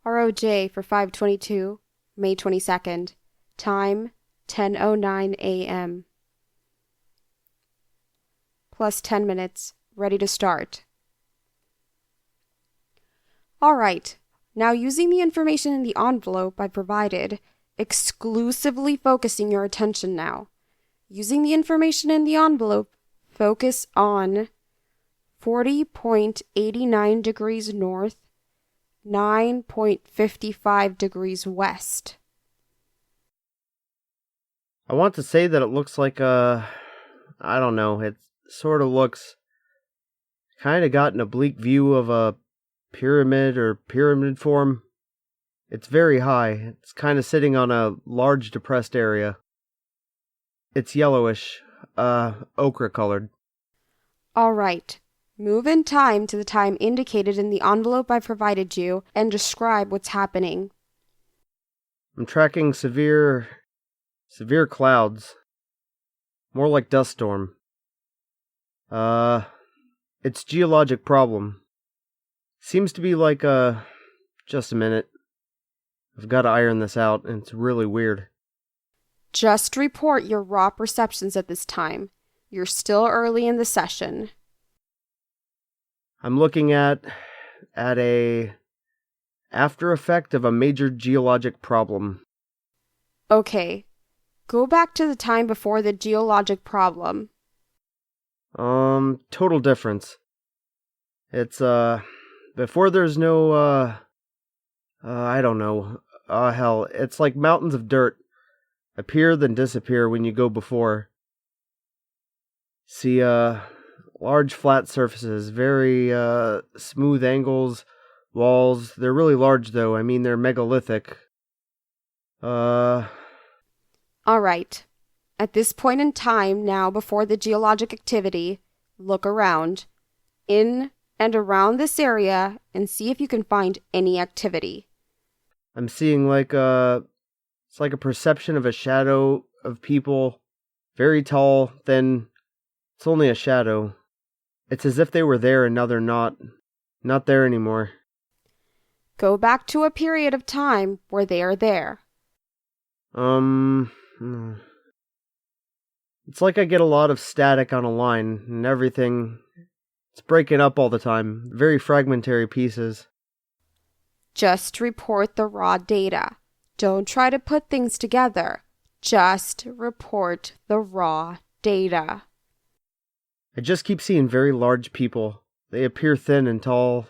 ROJ for 5/22, May 22nd. Time 10:09 a.m. Plus 10 minutes. Ready to start. Alright, now using the information in the envelope I provided, exclusively focusing your attention now. Using the information in the envelope, focus on 40.89 degrees north, 9.55 degrees west. I want to say that it looks like I don't know, it sort of looks kind of got an oblique view of a pyramid or pyramid form. It's very high. It's kind of sitting on a large depressed area. It's yellowish, ochre colored. Alright, move in time to the time indicated in the envelope I provided you and describe what's happening. I'm tracking severe clouds. More like dust storm. It's geologic problem. Seems to be like, just a minute. I've got to iron this out, and it's really weird. Just report your raw perceptions at this time. You're still early in the session. I'm looking at a after effect of a major geologic problem. Okay, go back to the time before the geologic problem. Total difference. It's, before there's no, I don't know. Hell, it's like mountains of dirt. Appear then disappear when you go before. See, large flat surfaces, very, smooth angles, walls. They're really large, though. I mean, they're megalithic. Alright. At this point in time, now before the geologic activity, look around, in and around this area, and see if you can find any activity. I'm seeing it's like a perception of a shadow of people, very tall, thin. It's only a shadow. It's as if they were there and now they're not there anymore. Go back to a period of time where they are there. It's like I get a lot of static on a line and everything. It's breaking up all the time. Very fragmentary pieces. Just report the raw data. Don't try to put things together. Just report the raw data. I just keep seeing very large people. They appear thin and tall,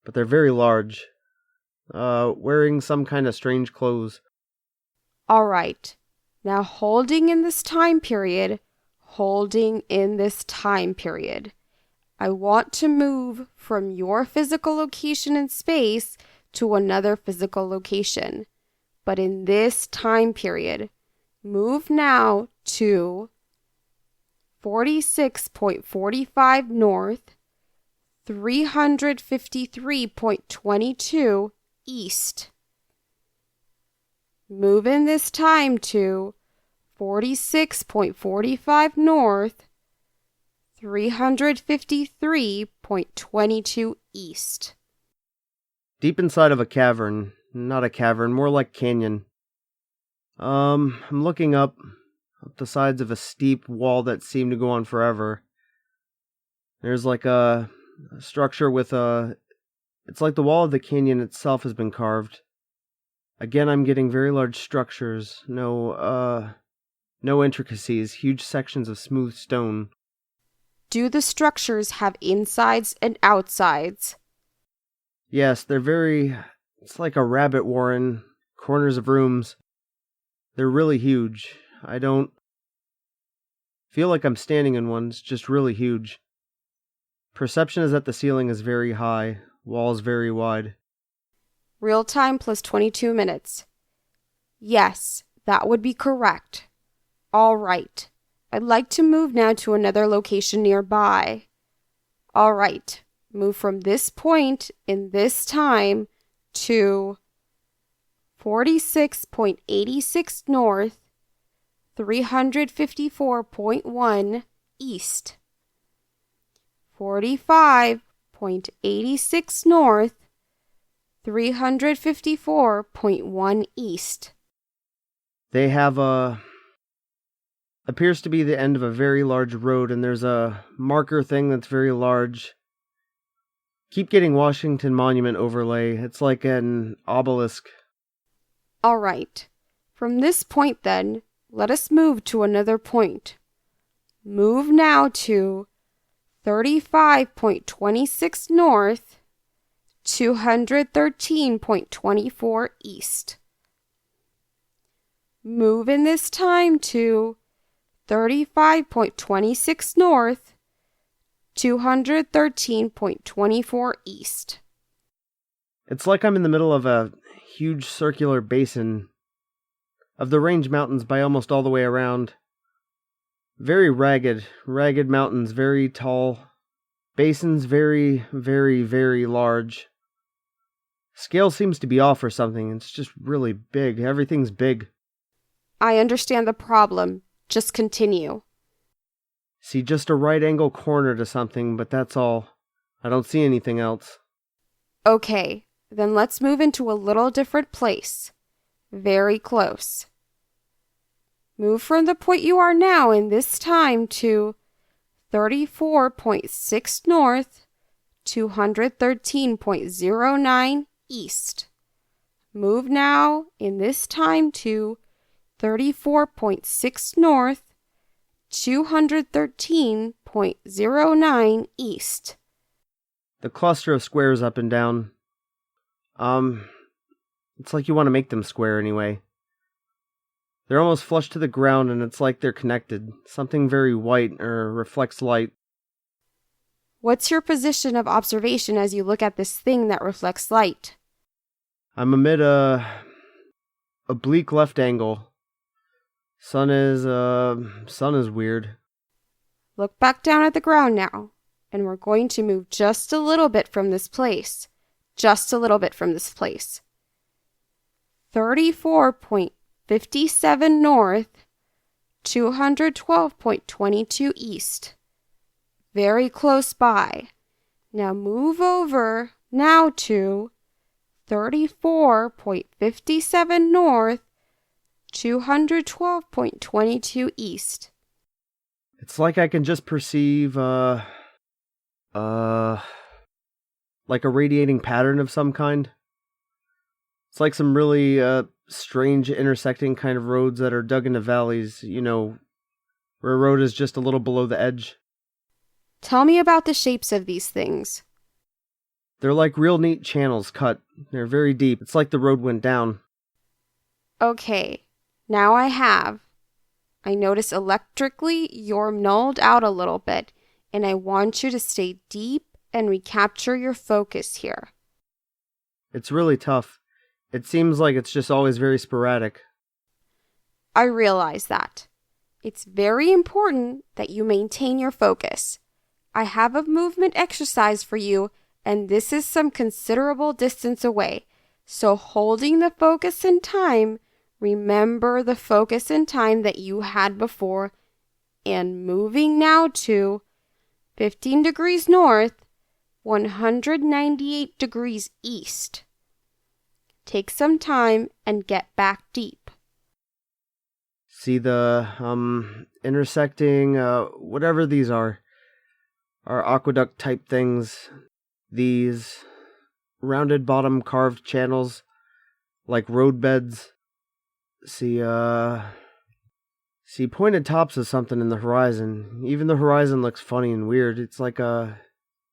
but they're very large. Wearing some kind of strange clothes. Alright. Now holding in this time period, I want to move from your physical location in space to another physical location. But in this time period, move now to 46.45 north, 353.22 east. Move in this time to 46.45 north, 353.22 east. Deep inside of a cavern. Not a cavern, more like canyon. I'm looking up the sides of a steep wall that seemed to go on forever. There's like a structure with it's like the wall of the canyon itself has been carved. Again, I'm getting very large structures. No intricacies. Huge sections of smooth stone. Do the structures have insides and outsides? Yes, it's like a rabbit warren, corners of rooms. They're really huge. I don't feel like I'm standing in one. It's just really huge. Perception is that the ceiling is very high, walls very wide. Real time plus 22 minutes. Yes, that would be correct. All right. I'd like to move now to another location nearby. All right. Move from this point in this time to 46.86 north, 354.1 east. 45.86 north, 354.1 east. They have appears to be the end of a very large road, and there's a marker thing that's very large. Keep getting Washington Monument overlay. It's like an obelisk. All right. From this point then, let us move to another point. Move now to 35.26 north, 213.24 east. Move in this time to 35.26 north, 213.24 east. It's like I'm in the middle of a huge circular basin of the range mountains by almost all the way around. Very ragged mountains, very tall. Basins very, very, very large. Scale seems to be off or something. It's just really big. Everything's big. I understand the problem. Just continue. See just a right angle corner to something, but that's all. I don't see anything else. Okay, then let's move into a little different place. Very close. Move from the point you are now in this time to 34.6 north, 213.09 east. Move now in this time to 34.6 north, 213.09 east. The cluster of squares up and down. It's like you want to make them square anyway. They're almost flush to the ground, and it's like they're connected. Something very white or reflects light. What's your position of observation as you look at this thing that reflects light? I'm amid a oblique left angle. Sun is weird. Look back down at the ground now, and we're going to move just a little bit from this place. Just a little bit from this place. 34.57 north, 212.22 east. Very close by. Now move over now to 34.57 north, 212.22 east. It's like I can just perceive, like a radiating pattern of some kind. It's like some really, strange intersecting kind of roads that are dug into valleys, where a road is just a little below the edge. Tell me about the shapes of these things. They're like real neat channels cut. They're very deep. It's like the road went down. Okay, now I notice electrically you're nulled out a little bit, and I want you to stay deep and recapture your focus here. It's really tough. It seems like it's just always very sporadic. I realize that. It's very important that you maintain your focus. I have a movement exercise for you, and this is some considerable distance away. So holding the focus in time, remember the focus in time that you had before, and moving now to 15 degrees north, 198 degrees east. Take some time and get back deep. See the, intersecting, whatever these are aqueduct type things. These rounded bottom carved channels, like road beds. See pointed tops of something in the horizon. Even the horizon looks funny and weird. It's like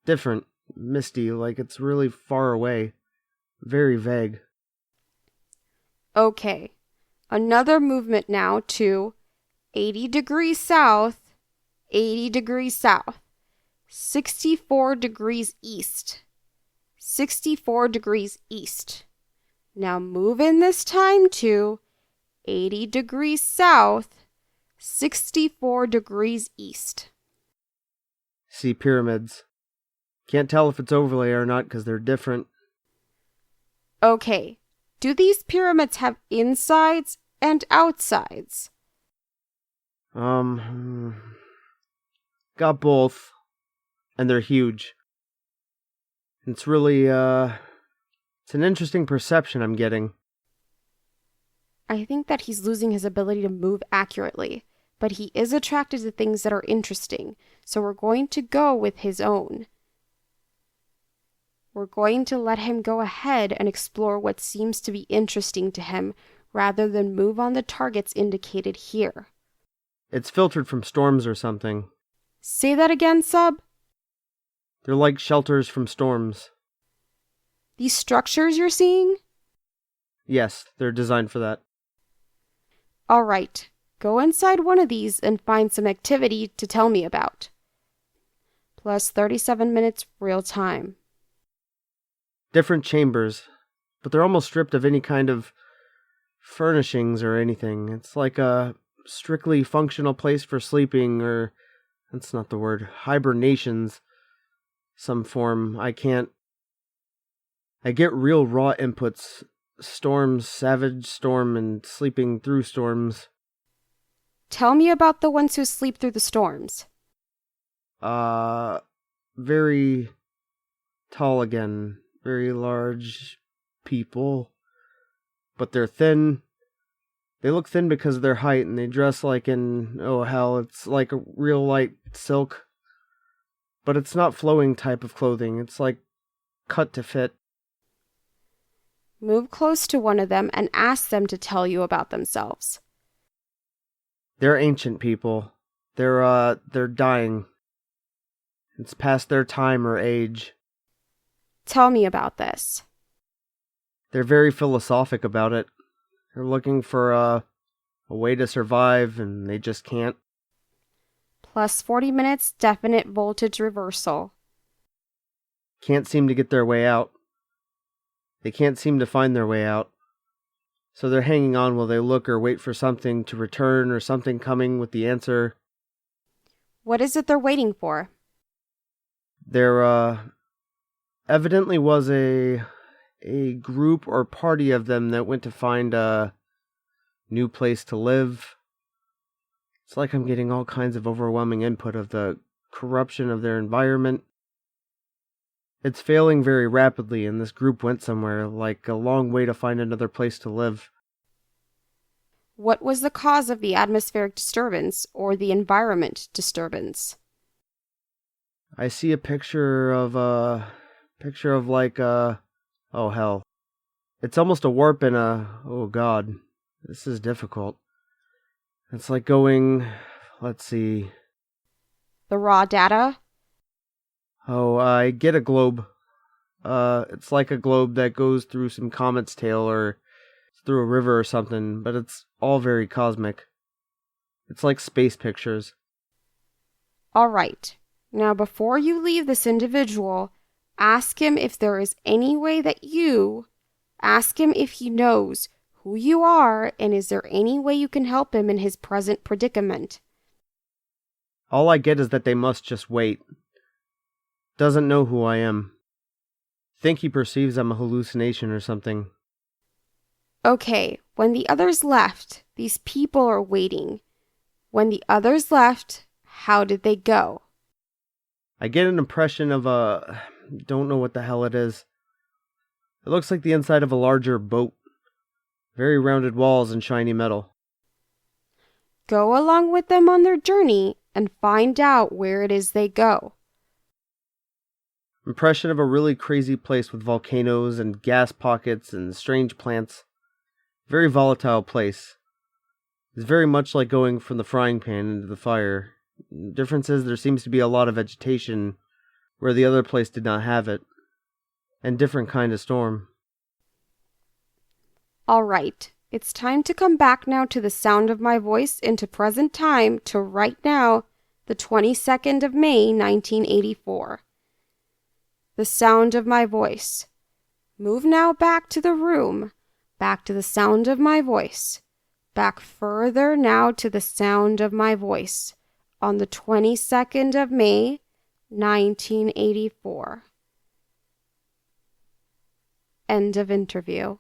different, misty, like it's really far away. Very vague. Okay, another movement now to 80 degrees south, 80 degrees south, 64 degrees east, 64 degrees east. Now move in this time to 80 degrees south, 64 degrees east. See pyramids. Can't tell if it's overlay or not because they're different. Okay, do these pyramids have insides and outsides? Got both. And they're huge. It's really, it's It's an interesting perception I'm getting. I think that he's losing his ability to move accurately, but he is attracted to things that are interesting, so we're going to go with his own. We're going to let him go ahead and explore what seems to be interesting to him, rather than move on the targets indicated here. It's filtered from storms or something. Say that again, Sub? They're like shelters from storms. These structures you're seeing? Yes, they're designed for that. All right, go inside one of these and find some activity to tell me about. Plus 37 minutes real time. Different chambers, but they're almost stripped of any kind of furnishings or anything. It's like a strictly functional place for sleeping, or that's not the word, hibernations, some form. I get real raw inputs. Storms, savage storm, and sleeping through storms. Tell me about the ones who sleep through the storms. Very tall again. Very large people. But they're thin. They look thin because of their height, and they dress like in, oh hell, it's like a real light silk. But it's not flowing type of clothing. It's like cut to fit. Move close to one of them and ask them to tell you about themselves. They're ancient people. They're dying. It's past their time or age. Tell me about this. They're very philosophic about it. They're looking for a way to survive, and they just can't. Plus 40 minutes definite voltage reversal. Can't seem to get their way out. They can't seem to find their way out. So they're hanging on while they look or wait for something to return or something coming with the answer. What is it they're waiting for? There, evidently was a group or party of them that went to find a new place to live. It's like I'm getting all kinds of overwhelming input of the corruption of their environment. It's failing very rapidly, and this group went somewhere, like a long way to find another place to live. What was the cause of the atmospheric disturbance or the environment disturbance? I see a picture of oh hell. It's almost a warp in oh god, this is difficult. It's like going, let's see. The raw data? Oh, I get a globe. It's like a globe that goes through some comet's tail or through a river or something, but it's all very cosmic. It's like space pictures. All right. Now, before you leave this individual, ask him if there is any way that ask him if he knows who you are, and is there any way you can help him in his present predicament. All I get is that they must just wait. Doesn't know who I am. Think he perceives I'm a hallucination or something. Okay, when the others left, these people are waiting. When the others left, how did they go? I get an impression of don't know what the hell it is. It looks like the inside of a larger boat. Very rounded walls and shiny metal. Go along with them on their journey and find out where it is they go. Impression of a really crazy place with volcanoes and gas pockets and strange plants. Very volatile place. It's very much like going from the frying pan into the fire. Difference is there seems to be a lot of vegetation where the other place did not have it. And different kind of storm. All right, it's time to come back now to the sound of my voice into present time to right now, the 22nd of May, 1984. The sound of my voice. Move now back to the room, back to the sound of my voice, back further now to the sound of my voice on the 22nd of May, 1984. End of interview.